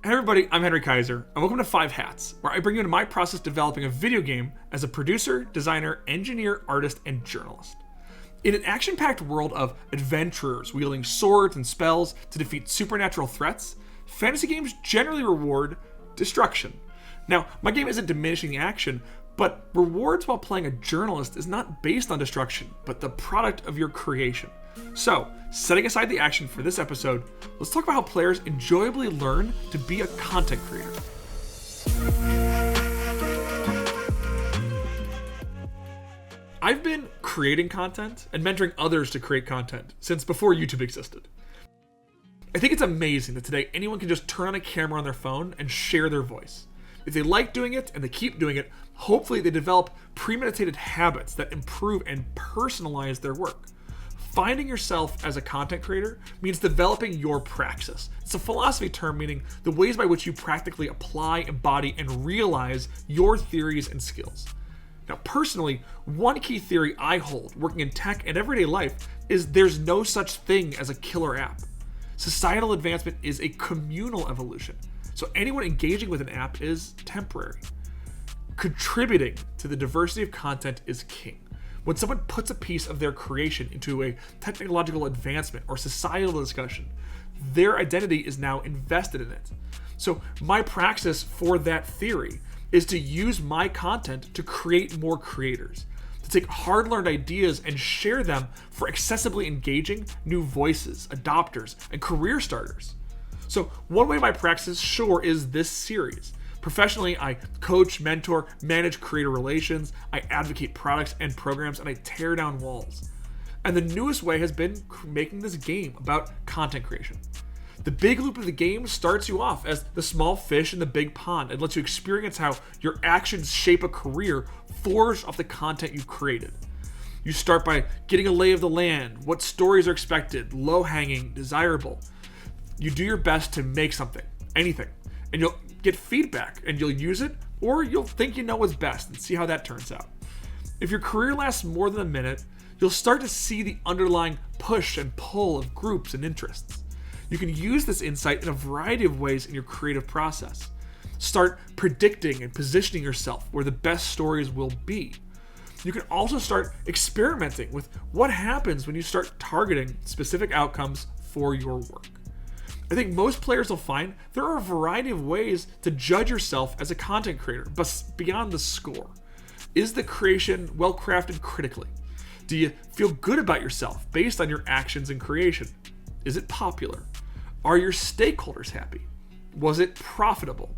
Hey everybody, I'm Henry Kaiser, and welcome to 5 Hats, where I bring you into my process developing a video game as a producer, designer, engineer, artist, and journalist. In an action-packed world of adventurers wielding swords and spells to defeat supernatural threats, fantasy games generally reward destruction. Now, my game isn't diminishing the action, but rewards while playing a journalist is not based on destruction, but the product of your creation. So, setting aside the action for this episode, let's talk about how players enjoyably learn to be a content creator. I've been creating content and mentoring others to create content since before YouTube existed. I think it's amazing that today anyone can just turn on a camera on their phone and share their voice. If they like doing it and they keep doing it, hopefully they develop premeditated habits that improve and personalize their work. Finding yourself as a content creator means developing your praxis. It's a philosophy term meaning the ways by which you practically apply, embody, and realize your theories and skills. Now, personally, one key theory I hold working in tech and everyday life is there's no such thing as a killer app. Societal advancement is a communal evolution, so anyone engaging with an app is temporary. Contributing to the diversity of content is king. When someone puts a piece of their creation into a technological advancement or societal discussion, their identity is now invested in it. So my praxis for that theory is to use my content to create more creators, to take hard-learned ideas and share them for accessibly engaging new voices, adopters, and career starters. So one way my praxis sure is this series. Professionally, I coach, mentor, manage creator relations, I advocate products and programs, and I tear down walls. And the newest way has been making this game about content creation. The big loop of the game starts you off as the small fish in the big pond and lets you experience how your actions shape a career forged off the content you've created. You start by getting a lay of the land, what stories are expected, low-hanging, desirable. You do your best to make something, anything, and you'll get feedback and you'll use it, or you'll think you know what's best and see how that turns out. If your career lasts more than a minute, you'll start to see the underlying push and pull of groups and interests. You can use this insight in a variety of ways in your creative process. Start predicting and positioning yourself where the best stories will be. You can also start experimenting with what happens when you start targeting specific outcomes for your work. I think most players will find there are a variety of ways to judge yourself as a content creator, but beyond the score. Is the creation well crafted critically? Do you feel good about yourself based on your actions and creation? Is it popular? Are your stakeholders happy? Was it profitable?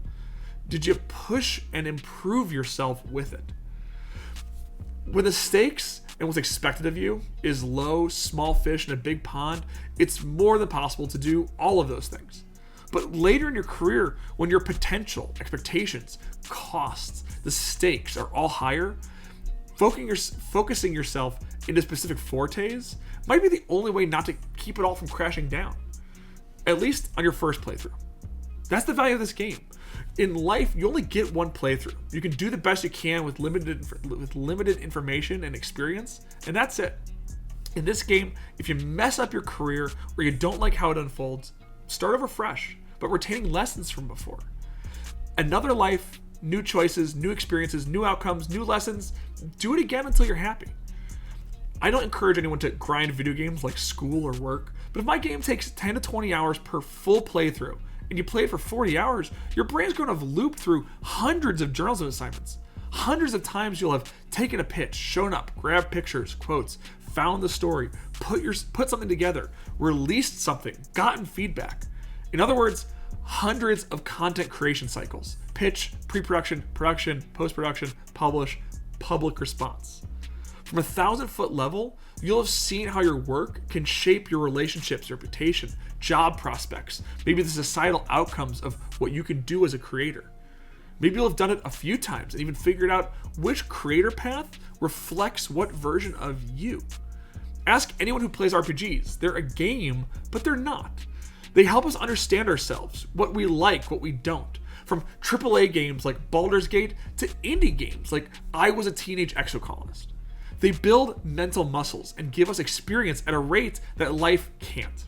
Did you push and improve yourself with it? When the stakes and what's expected of you is low, small fish in a big pond, it's more than possible to do all of those things. But later in your career, when your potential, expectations, costs, the stakes are all higher, focusing yourself into specific fortes might be the only way not to keep it all from crashing down. At least on your first playthrough. That's the value of this game. In life, you only get one playthrough. You can do the best you can with limited information and experience, and that's it. In this game, if you mess up your career or you don't like how it unfolds, start over fresh, but retaining lessons from before. Another life, new choices, new experiences, new outcomes, new lessons. Do it again until you're happy. I don't encourage anyone to grind video games like school or work, but if my game takes 10 to 20 hours per full playthrough, and you play it for 40 hours, your brain's going to have looped through hundreds of journalism assignments. Hundreds of times you'll have taken a pitch, shown up, grabbed pictures, quotes, found the story, put something together, released something, gotten feedback. In other words, hundreds of content creation cycles. Pitch, pre-production, production, post-production, publish, public response. From a 1,000-foot level, you'll have seen how your work can shape your relationships, reputation, job prospects, maybe the societal outcomes of what you can do as a creator. Maybe you'll have done it a few times and even figured out which creator path reflects what version of you. Ask anyone who plays RPGs. They're a game, but they're not. They help us understand ourselves, what we like, what we don't. From AAA games like Baldur's Gate to indie games like I Was a Teenage Exocolonist. They build mental muscles and give us experience at a rate that life can't.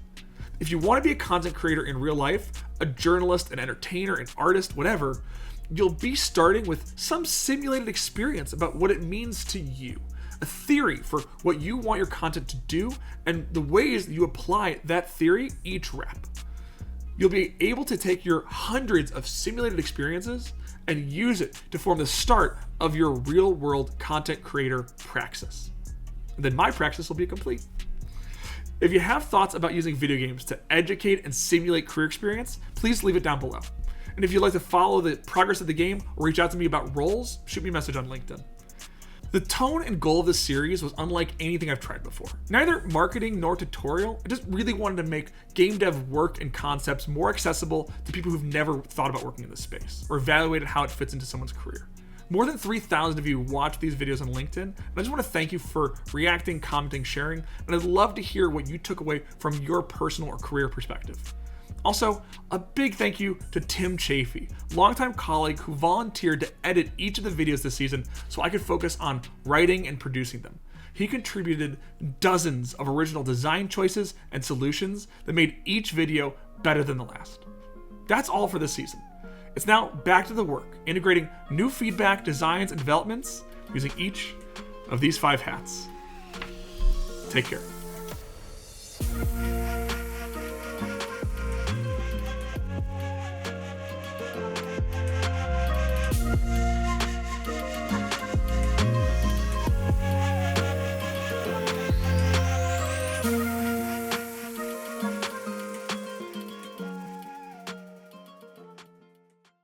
If you want to be a content creator in real life, a journalist, an entertainer, an artist, whatever, you'll be starting with some simulated experience about what it means to you, a theory for what you want your content to do, and the ways that you apply that theory each rep. You'll be able to take your hundreds of simulated experiences and use it to form the start of your real-world content creator praxis. And then my praxis will be complete. If you have thoughts about using video games to educate and simulate career experience, please leave it down below. And if you'd like to follow the progress of the game or reach out to me about roles, shoot me a message on LinkedIn. The tone and goal of this series was unlike anything I've tried before. Neither marketing nor tutorial. I just really wanted to make game dev work and concepts more accessible to people who've never thought about working in this space or evaluated how it fits into someone's career. More than 3,000 of you watch these videos on LinkedIn, and I just want to thank you for reacting, commenting, sharing, and I'd love to hear what you took away from your personal or career perspective. Also, a big thank you to Tim Chafee, longtime colleague who volunteered to edit each of the videos this season so I could focus on writing and producing them. He contributed dozens of original design choices and solutions that made each video better than the last. That's all for this season. It's now back to the work, integrating new feedback, designs, and developments using each of these 5 hats. Take care.